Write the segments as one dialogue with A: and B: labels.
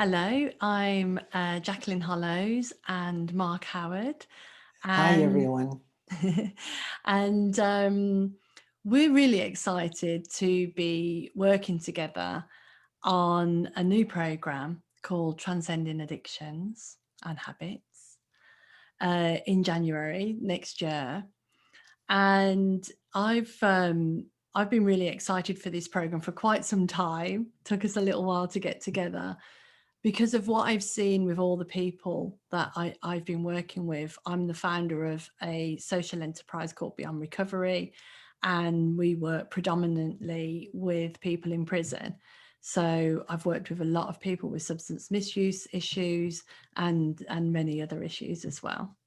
A: Hello, I'm Jacqueline Hollows and Mark Howard,
B: Hi,
A: and
B: everyone.
A: and we're really excited to be working together on a new program called Transcending Addictions and Habits in January next year. And I've um, I've been really excited for this program for quite some time. Took us a little while to get together because of what I've seen with all the people that I've been working with. I'm the founder of a social enterprise called Beyond Recovery, and we work predominantly with people in prison. So I've worked with a lot of people with substance misuse issues and many other issues as well.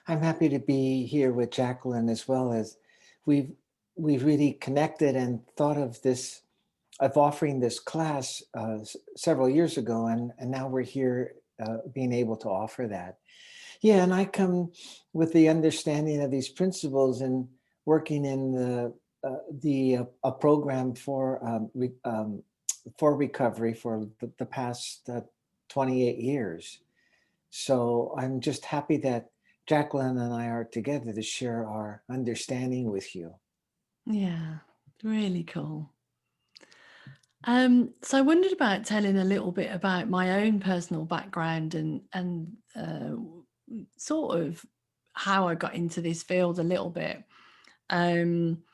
B: I'm happy to be here with Jacqueline as well as we've we've really connected and thought of this of offering this class several years ago, and now we're here being able to offer that. Yeah, and I come with the understanding of these principles and working in the a program for recovery for the past 28 years. So I'm just happy that Jacqueline and I are together to share our understanding with you.
A: Yeah, really cool. So I wondered about telling a little bit about my own personal background and sort of how I got into this field a little bit. Um,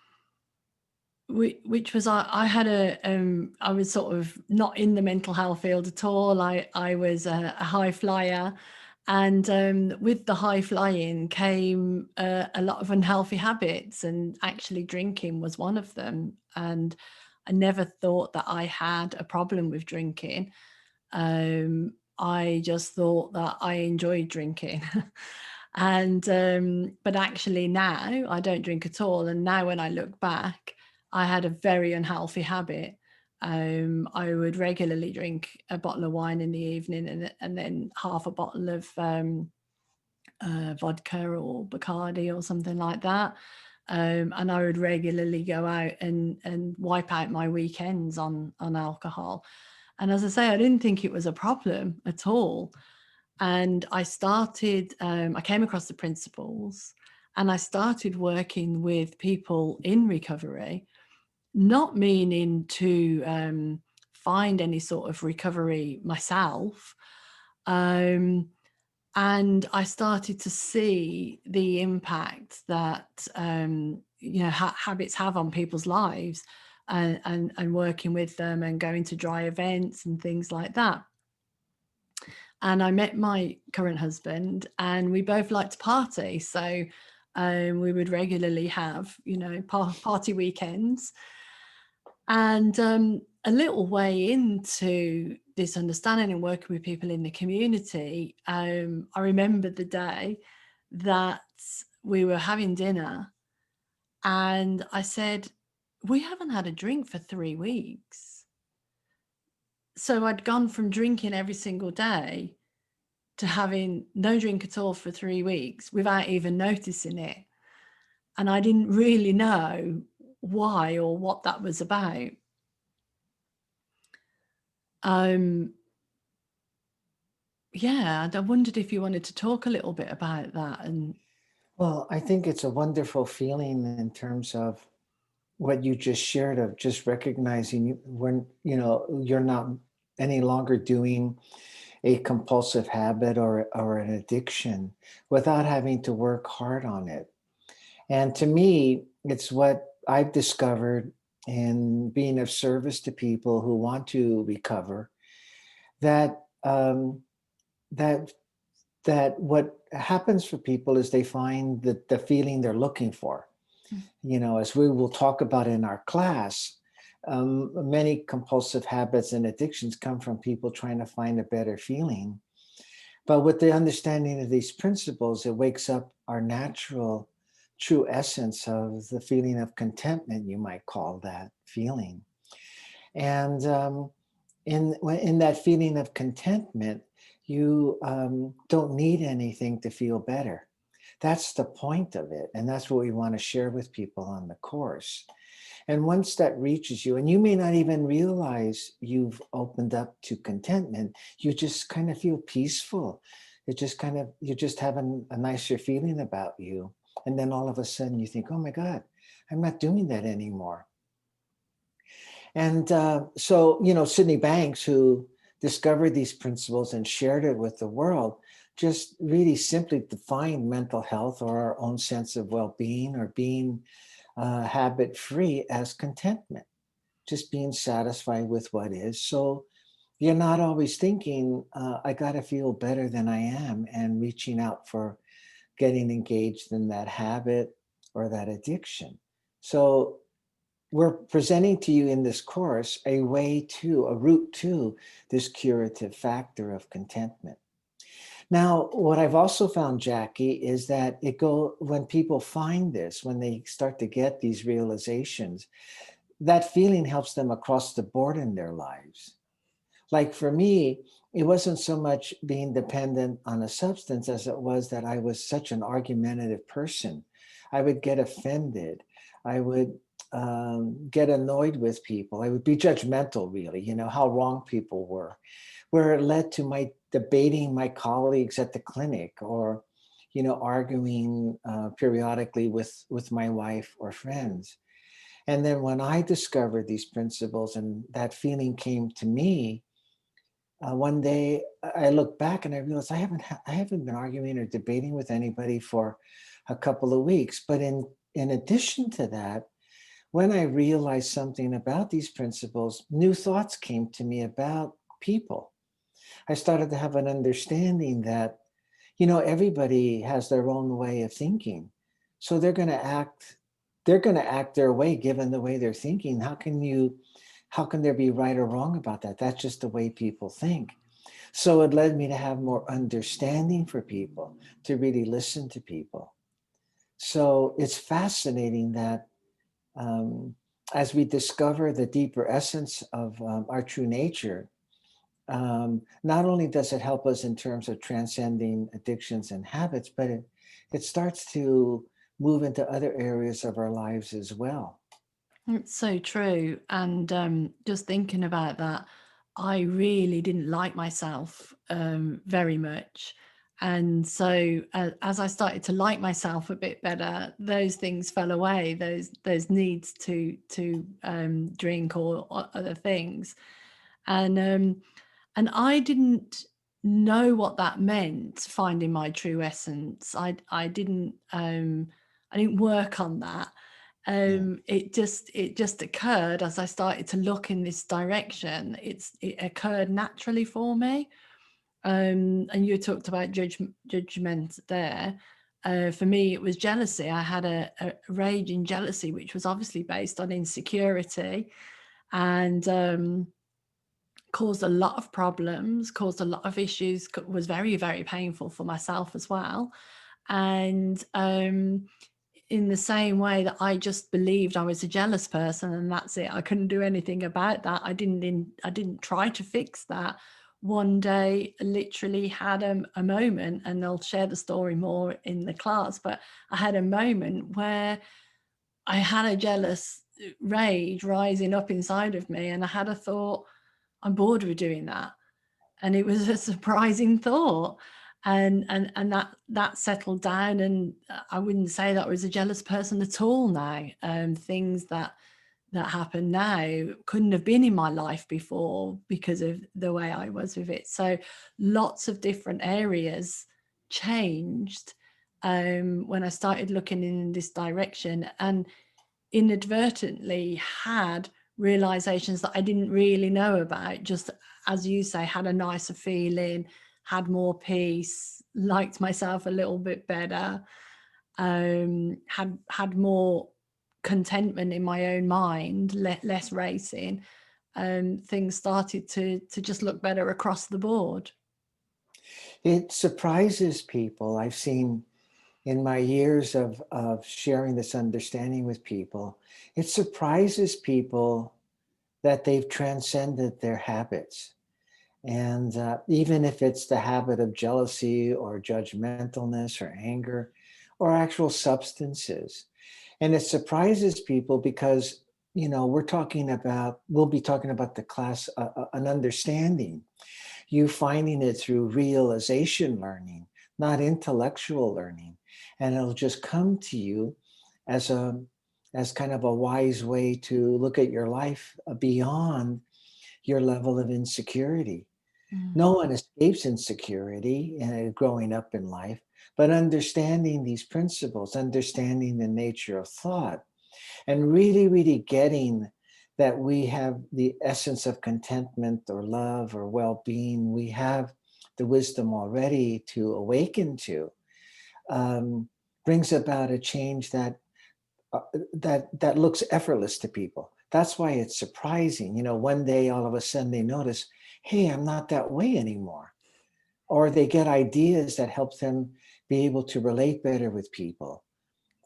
A: which was I had I was sort of not in the mental health field at all. I was a high flyer, and with the high flying came a lot of unhealthy habits, and actually drinking was one of them. And I never thought that I had a problem with drinking. I just thought that I enjoyed drinking. And but actually now I don't drink at all. And now when I look back, I had a very unhealthy habit. I would regularly drink a bottle of wine in the evening, and then half a bottle of vodka or Bacardi or something like that. And I would regularly go out and wipe out my weekends on alcohol. And as I say, I didn't think it was a problem at all. And I came across the principles, and I started working with people in recovery, not meaning to find any sort of recovery myself. Um, and I started to see the impact that habits have on people's lives, and working with them and going to dry events and things like that. And I met my current husband, and we both liked to party. So we would regularly have, party weekends. And a little way into this understanding and working with people in the community, I remember the day that we were having dinner, and I said, "We haven't had a drink for 3 weeks." So I'd gone from drinking every single day to having no drink at all for 3 weeks without even noticing it. And I didn't really know why or what that was about. Um, yeah, and I wondered if you wanted to talk a little bit about that. And
B: Well, I think it's a wonderful feeling in terms of what you just shared of just recognizing when you're not any longer doing a compulsive habit or an addiction without having to work hard on it. And to me, it's what I've discovered in being of service to people who want to recover that that that what happens for people is they find the feeling they're looking for. As we will talk about in our class, many compulsive habits and addictions come from people trying to find a better feeling. But with the understanding of these principles, it wakes up our natural, true essence of the feeling of contentment, you might call that feeling. And in that feeling of contentment, you don't need anything to feel better. That's the point of it. And that's what we want to share with people on the course. And once that reaches you, and you may not even realize you've opened up to contentment, you just kind of feel peaceful. It just kind of, you're just having a nicer feeling about you. And then all of a sudden you think, oh my God, I'm not doing that anymore. And Sydney Banks, who discovered these principles and shared it with the world, just really simply defined mental health or our own sense of well being or being habit free as contentment, just being satisfied with what is. So you're not always thinking, I got to feel better than I am and reaching out for getting engaged in that habit or that addiction. So we're presenting to you in this course a route to this curative factor of contentment. Now, what I've also found, Jackie, is that when people find this, when they start to get these realizations, that feeling helps them across the board in their lives. Like for me, it wasn't so much being dependent on a substance as it was that I was such an argumentative person. I would get offended. I would get annoyed with people. I would be judgmental, really, how wrong people were, where it led to my debating my colleagues at the clinic or, arguing periodically with my wife or friends. And then when I discovered these principles and that feeling came to me, one day I looked back and I realized I haven't been arguing or debating with anybody for a couple of weeks. But in addition to that, when I realized something about these principles, new thoughts came to me about people. I started to have an understanding that, everybody has their own way of thinking. So they're going to act their way given the way they're thinking. How can there be right or wrong about that? That's just the way people think. So it led me to have more understanding for people, to really listen to people. So it's fascinating that um, as we discover the deeper essence of our true nature, not only does it help us in terms of transcending addictions and habits, but it starts to move into other areas of our lives as well.
A: It's so true. And just thinking about that, I really didn't like myself very much. And so as I started to like myself a bit better, those things fell away. Those needs to drink or other things, and I didn't know what that meant. Finding my true essence, I didn't work on that.
B: Yeah.
A: It just occurred as I started to look in this direction. It occurred naturally for me. And you talked about judgment there. For me, it was jealousy. I had a rage in jealousy, which was obviously based on insecurity, and caused a lot of problems, caused a lot of issues, was very, very painful for myself as well. And in the same way that I just believed I was a jealous person and that's it, I couldn't do anything about that. I didn't try to fix that. One day, I literally had a moment, and I'll share the story more in the class. But I had a moment where I had a jealous rage rising up inside of me, and I had a thought, I'm bored with doing that. And it was a surprising thought. And that settled down, and I wouldn't say that I was a jealous person at all now. Things that happen now couldn't have been in my life before because of the way I was with it. So lots of different areas changed when I started looking in this direction, and inadvertently had realizations that I didn't really know about. Just as you say, had a nicer feeling, had more peace, liked myself a little bit better, had more contentment in my own mind, less racing. Things started to just look better across the board.
B: It surprises people. I've seen in my years of sharing this understanding with people, it surprises people that they've transcended their habits. And even if it's the habit of jealousy or judgmentalness or anger, or actual substances. And it surprises people because, we'll be talking about the class, an understanding, you finding it through realization learning, not intellectual learning. And it'll just come to you as as kind of a wise way to look at your life beyond your level of insecurity.
A: Mm.
B: No one escapes insecurity growing up in life, but understanding these principles, understanding the nature of thought, and really, really getting that we have the essence of contentment or love or well-being. We have the wisdom already to awaken to, um, brings about a change uh, that looks effortless to people. That's why it's surprising. One day all of a sudden they notice, hey, I'm not that way anymore. Or they get ideas that help them be able to relate better with people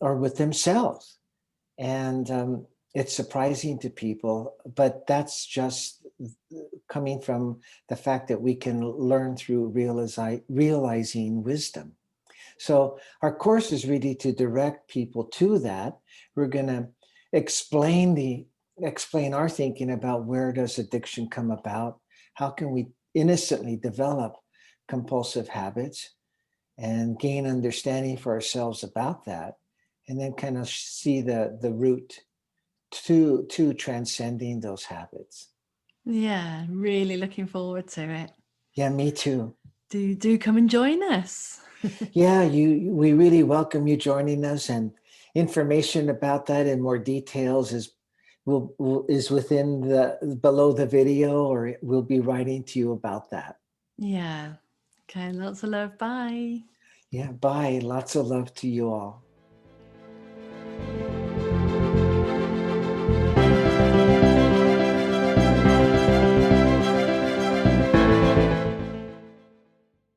B: or with themselves. And it's surprising to people, but that's just coming from the fact that we can learn through realizing wisdom. So our course is really to direct people to that. We're going to explain our thinking about where does addiction come about? How can we innocently develop compulsive habits and gain understanding for ourselves about that, and then kind of see the route to transcending those habits.
A: Yeah, really looking forward to it.
B: Yeah, me too.
A: Do come and join us.
B: Yeah, we really welcome you joining us, and information about that and more details is within the below the video, or we'll be writing to you about that.
A: Yeah. Okay, lots of love. Bye.
B: Yeah, bye. Lots of love to you all.